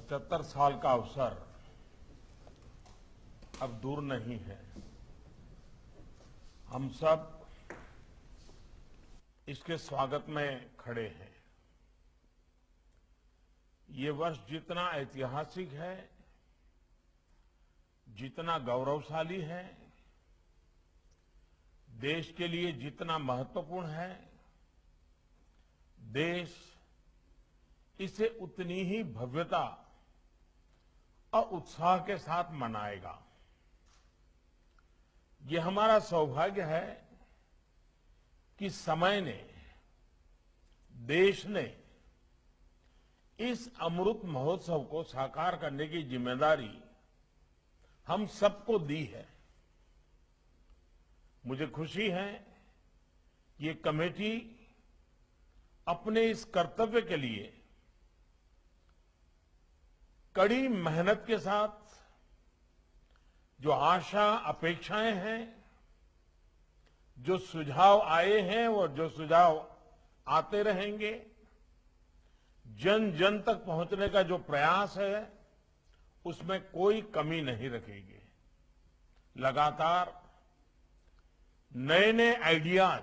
75 साल का अवसर अब दूर नहीं है। हम सब इसके स्वागत में खड़े हैं। ये वर्ष जितना ऐतिहासिक है, जितना गौरवशाली है, देश के लिए जितना महत्वपूर्ण है, देश इसे उतनी ही भव्यता और उत्साह के साथ मनाएगा। ये हमारा सौभाग्य है कि समय ने, देश ने इस अमृत महोत्सव को साकार करने की जिम्मेदारी हम सबको दी है। मुझे खुशी है ये कमेटी अपने इस कर्तव्य के लिए कड़ी मेहनत के साथ जो आशा अपेक्षाएं हैं, जो सुझाव आए हैं और जो सुझाव आते रहेंगे, जन जन तक पहुंचने का जो प्रयास है, उसमें कोई कमी नहीं रखेगी। लगातार नए नए आइडियाज,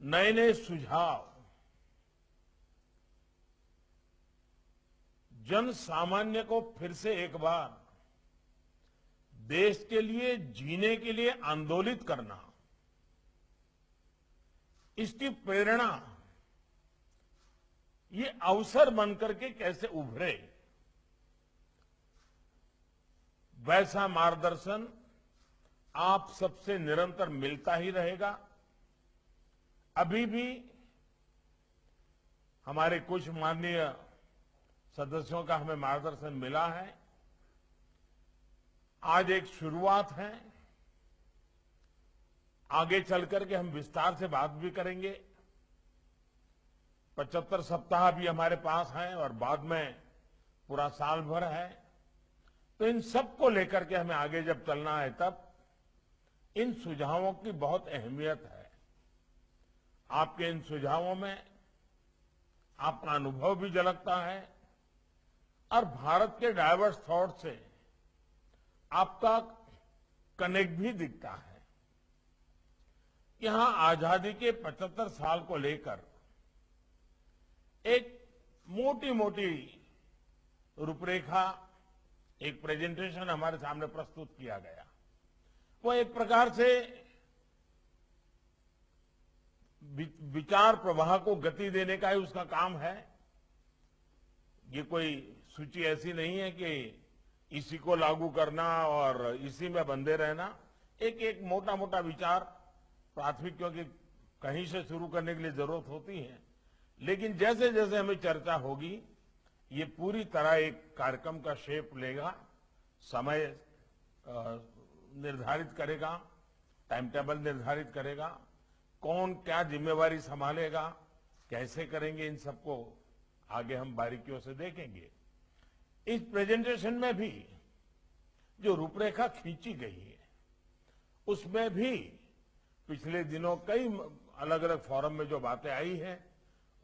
नए नए सुझाव जन सामान्य को फिर से एक बार देश के लिए जीने के लिए आंदोलित करना, इसकी प्रेरणा ये अवसर बनकर के कैसे उभरे, वैसा मार्गदर्शन आप सबसे निरंतर मिलता ही रहेगा। अभी भी हमारे कुछ माननीय सदस्यों का हमें मार्गदर्शन मिला है। आज एक शुरुआत है, आगे चलकर के हम विस्तार से बात भी करेंगे। 75 सप्ताह भी हमारे पास हैं और बाद में पूरा साल भर है। तो इन सबको लेकर के हमें आगे जब चलना है, तब इन सुझावों की बहुत अहमियत है। आपके इन सुझावों में आपका अनुभव भी झलकता है और भारत के डाइवर्स थॉट से आपका कनेक्ट भी दिखता है। यहां आजादी के 75 साल को लेकर एक मोटी मोटी रूपरेखा, एक प्रेजेंटेशन हमारे सामने प्रस्तुत किया गया। वो एक प्रकार से विचार प्रवाह को गति देने का ही उसका काम है। ये कोई सूची ऐसी नहीं है कि इसी को लागू करना और इसी में बंधे रहना। एक एक मोटा मोटा विचार प्राथमिक, क्योंकि कहीं से शुरू करने के लिए जरूरत होती है, लेकिन जैसे जैसे हमें चर्चा होगी ये पूरी तरह एक कार्यक्रम का शेप लेगा, समय निर्धारित करेगा, टाइम टेबल निर्धारित करेगा, कौन क्या जिम्मेवारी संभालेगा, कैसे करेंगे, इन सबको आगे हम बारीकियों से देखेंगे। इस प्रेजेंटेशन में भी जो रूपरेखा खींची गई है, उसमें भी पिछले दिनों कई अलग अलग फोरम में जो बातें आई हैं,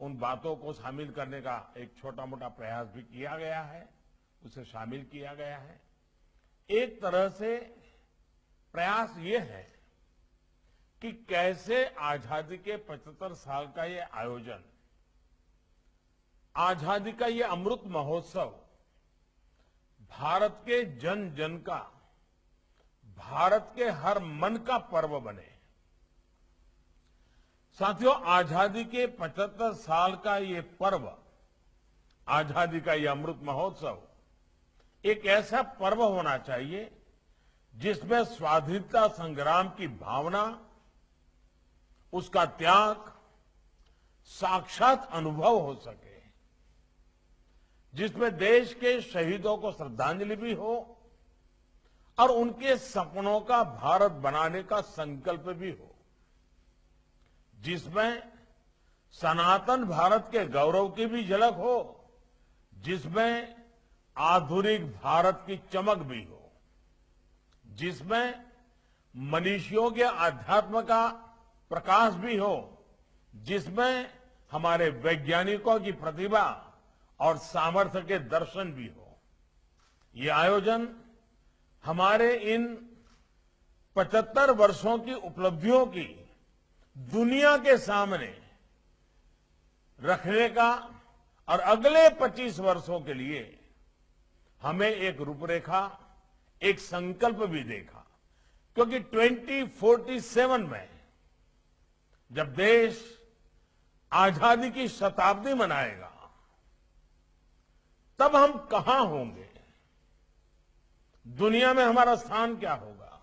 उन बातों को शामिल करने का एक छोटा मोटा प्रयास भी किया गया है, उसे शामिल किया गया है। एक तरह से प्रयास ये है कि कैसे आजादी के 75 साल का ये आयोजन, आजादी का ये अमृत महोत्सव भारत के जन जन का, भारत के हर मन का पर्व बने। साथियों, आजादी के 75 साल का ये पर्व, आजादी का ये अमृत महोत्सव एक ऐसा पर्व होना चाहिए जिसमें स्वाधीनता संग्राम की भावना, उसका त्याग साक्षात अनुभव हो सके, जिसमें देश के शहीदों को श्रद्धांजलि भी हो और उनके सपनों का भारत बनाने का संकल्प भी हो, जिसमें सनातन भारत के गौरव की भी झलक हो, जिसमें आधुनिक भारत की चमक भी हो, जिसमें मनीषियों के आध्यात्म का प्रकाश भी हो, जिसमें हमारे वैज्ञानिकों की प्रतिभा और सामर्थ्य के दर्शन भी हो। ये आयोजन हमारे इन 75 वर्षों की उपलब्धियों की दुनिया के सामने रखने का और अगले 25 वर्षों के लिए हमें एक रूपरेखा, एक संकल्प भी देखा, क्योंकि 2047 में जब देश आजादी की शताब्दी मनाएगा, तब हम कहां होंगे, दुनिया में हमारा स्थान क्या होगा,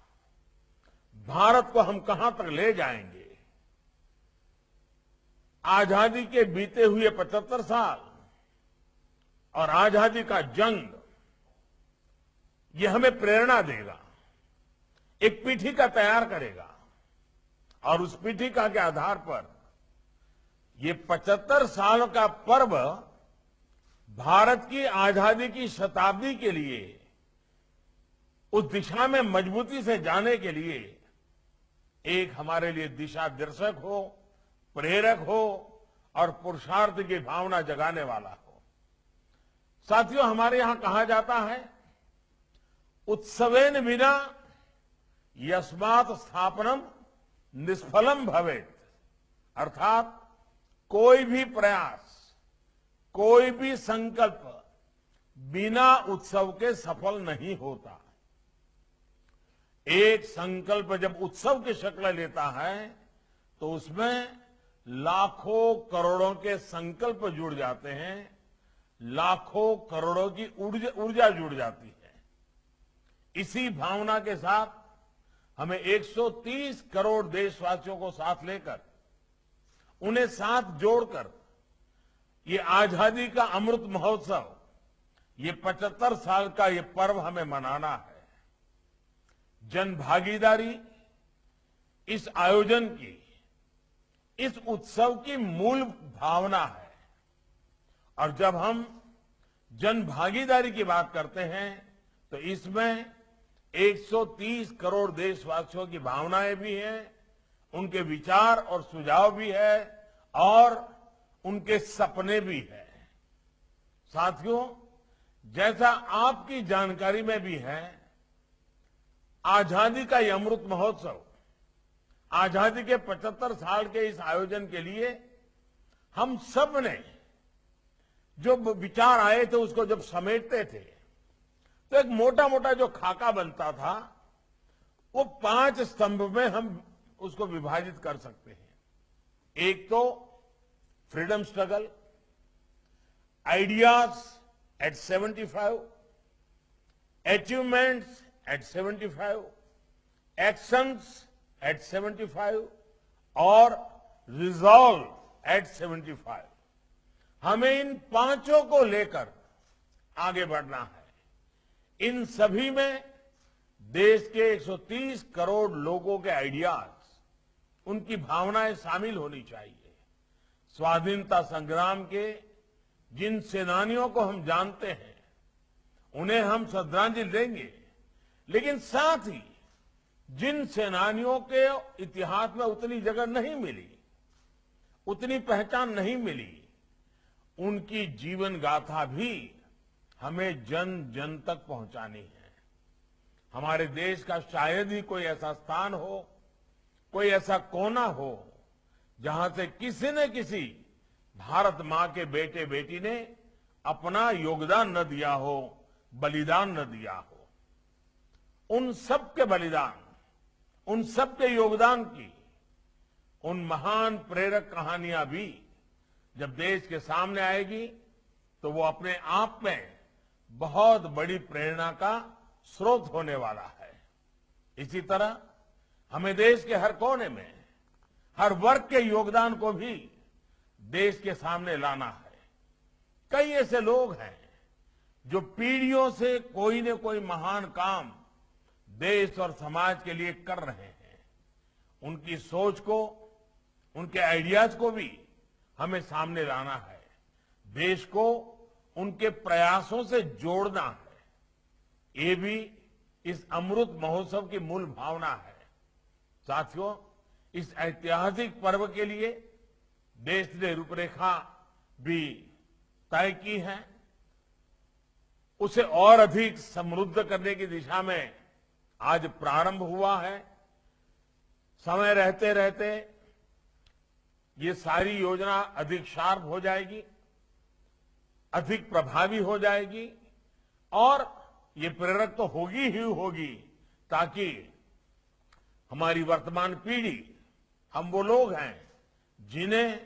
भारत को हम कहां तक ले जाएंगे। आजादी के बीते हुए 75 साल और आजादी का जंग, ये हमें प्रेरणा देगा, एक पीठिका तैयार करेगा और उस पीठिका के आधार पर ये 75 साल का पर्व भारत की आजादी की शताब्दी के लिए उस दिशा में मजबूती से जाने के लिए एक हमारे लिए दिशा दर्शक हो, प्रेरक हो और पुरुषार्थ की भावना जगाने वाला हो। साथियों, हमारे यहां कहा जाता है, उत्सवेन विना यस्मात् स्थापनम निष्फलम भवेत्, अर्थात कोई भी प्रयास, कोई भी संकल्प बिना उत्सव के सफल नहीं होता। एक संकल्प जब उत्सव की शक्ल लेता है तो उसमें लाखों करोड़ों के संकल्प जुड़ जाते हैं, लाखों करोड़ों की ऊर्जा जुड़ जाती है। इसी भावना के साथ हमें 130 करोड़ देशवासियों को साथ लेकर, उन्हें साथ जोड़कर ये आजादी का अमृत महोत्सव, ये 75 साल का ये पर्व हमें मनाना है। जन भागीदारी इस आयोजन की, इस उत्सव की मूल भावना है। और जब हम जन भागीदारी की बात करते हैं तो इसमें 130 करोड़ देशवासियों की भावनाएं भी हैं, उनके विचार और सुझाव भी है और उनके सपने भी हैं। साथियों, जैसा आपकी जानकारी में भी है, आजादी का ये अमृत महोत्सव, आजादी के 75 साल के इस आयोजन के लिए हम सब ने जो विचार आए थे उसको जब समेटते थे तो एक मोटा मोटा जो खाका बनता था वो 5 स्तंभ में हम उसको विभाजित कर सकते हैं। एक तो freedom struggle, ideas at 75, achievements at 75, actions at 75 और रिजॉल्व एट 75। हमें इन पांचों को लेकर आगे बढ़ना है। इन सभी में देश के 130 करोड़ लोगों के आइडियाज, उनकी भावनाएं शामिल होनी चाहिए। स्वाधीनता संग्राम के जिन सेनानियों को हम जानते हैं उन्हें हम श्रद्धांजलि देंगे, लेकिन साथ ही जिन सेनानियों के इतिहास में उतनी जगह नहीं मिली, उतनी पहचान नहीं मिली, उनकी जीवन गाथा भी हमें जन जन तक पहुंचानी है। हमारे देश का शायद ही कोई ऐसा स्थान हो, कोई ऐसा कोना हो जहां से किसी न किसी भारत मां के बेटे बेटी ने अपना योगदान न दिया हो, बलिदान न दिया हो। उन सब के बलिदान, उन सब के योगदान की उन महान प्रेरक कहानियां भी जब देश के सामने आएगी तो वो अपने आप में बहुत बड़ी प्रेरणा का स्रोत होने वाला है। इसी तरह हमें देश के हर कोने में, हर वर्ग के योगदान को भी देश के सामने लाना है। कई ऐसे लोग हैं जो पीढ़ियों से कोई न कोई महान काम देश और समाज के लिए कर रहे हैं। उनकी सोच को, उनके आइडियाज को भी हमें सामने लाना है। देश को उनके प्रयासों से जोड़ना है। ये भी इस अमृत महोत्सव की मूल भावना है। साथियों, इस ऐतिहासिक पर्व के लिए देश ने रूपरेखा भी तय की है, उसे और अधिक समृद्ध करने की दिशा में आज प्रारंभ हुआ है। समय रहते रहते ये सारी योजना अधिक शार्प हो जाएगी, अधिक प्रभावी हो जाएगी और ये प्रेरक तो होगी ही होगी, ताकि हमारी वर्तमान पीढ़ी, हम वो लोग हैं जिन्हें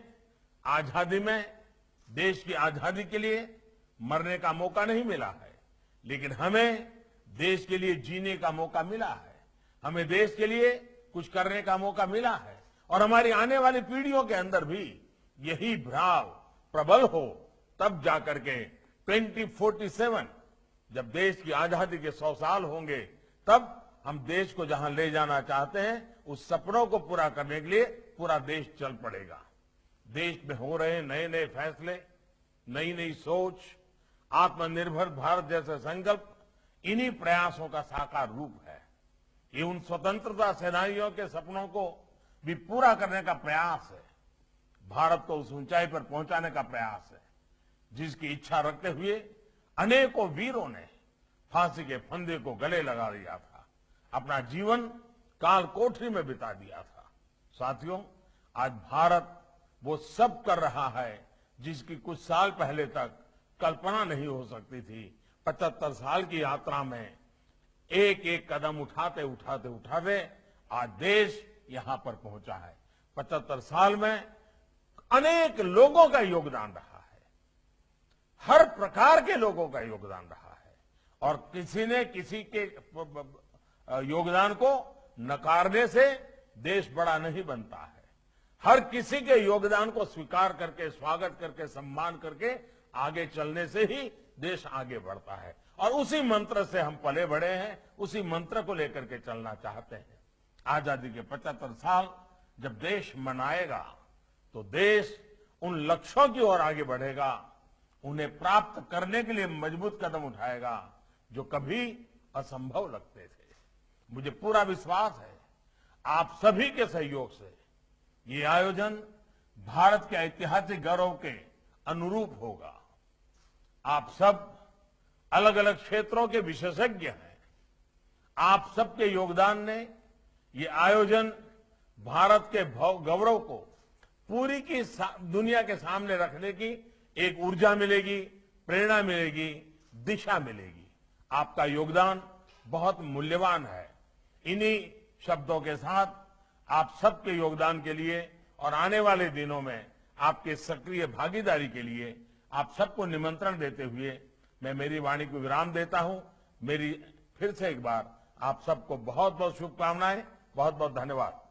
आजादी में, देश की आजादी के लिए मरने का मौका नहीं मिला है, लेकिन हमें देश के लिए जीने का मौका मिला है, हमें देश के लिए कुछ करने का मौका मिला है और हमारी आने वाली पीढ़ियों के अंदर भी यही भाव प्रबल हो, तब जाकर के 2047 जब देश की आजादी के 100 साल होंगे, तब हम देश को जहां ले जाना चाहते हैं उस सपनों को पूरा करने के लिए पूरा देश चल पड़ेगा। देश में हो रहे नए नए फैसले, नई नई सोच, आत्मनिर्भर भारत जैसे संकल्प, इन्हीं प्रयासों का साकार रूप है। ये उन स्वतंत्रता सेनानियों के सपनों को भी पूरा करने का प्रयास है, भारत को उस ऊंचाई पर पहुंचाने का प्रयास है जिसकी इच्छा रखते हुए अनेकों वीरों ने फांसी के फंदे को गले लगा दिया था, अपना जीवन काल कोठरी में बिता दिया था। साथियों, आज भारत वो सब कर रहा है जिसकी कुछ साल पहले तक कल्पना नहीं हो सकती थी। 75 साल की यात्रा में एक एक कदम उठाते उठाते उठाते आज देश यहां पर पहुंचा है। 75 साल में अनेक लोगों का योगदान रहा है, हर प्रकार के लोगों का योगदान रहा है और किसी ने किसी के योगदान को नकारने से देश बड़ा नहीं बनता है। हर किसी के योगदान को स्वीकार करके, स्वागत करके, सम्मान करके आगे चलने से ही देश आगे बढ़ता है और उसी मंत्र से हम पले बढ़े हैं, उसी मंत्र को लेकर के चलना चाहते हैं। आजादी के 75 साल जब देश मनाएगा तो देश उन लक्ष्यों की ओर आगे बढ़ेगा, उन्हें प्राप्त करने के लिए मजबूत कदम उठाएगा जो कभी असंभव लगते थे। मुझे पूरा विश्वास है आप सभी के सहयोग से ये आयोजन भारत के ऐतिहासिक गौरव के अनुरूप होगा। आप सब अलग अलग क्षेत्रों के विशेषज्ञ हैं, आप सबके योगदान ने ये आयोजन भारत के गौरव को पूरी की दुनिया के सामने रखने की एक ऊर्जा मिलेगी, प्रेरणा मिलेगी, दिशा मिलेगी। आपका योगदान बहुत मूल्यवान है। इन्हीं शब्दों के साथ आप सबके योगदान के लिए और आने वाले दिनों में आपके सक्रिय भागीदारी के लिए आप सबको निमंत्रण देते हुए मैं मेरी वाणी को विराम देता हूं। मेरी फिर से एक बार आप सबको बहुत बहुत शुभकामनाएं, बहुत बहुत धन्यवाद।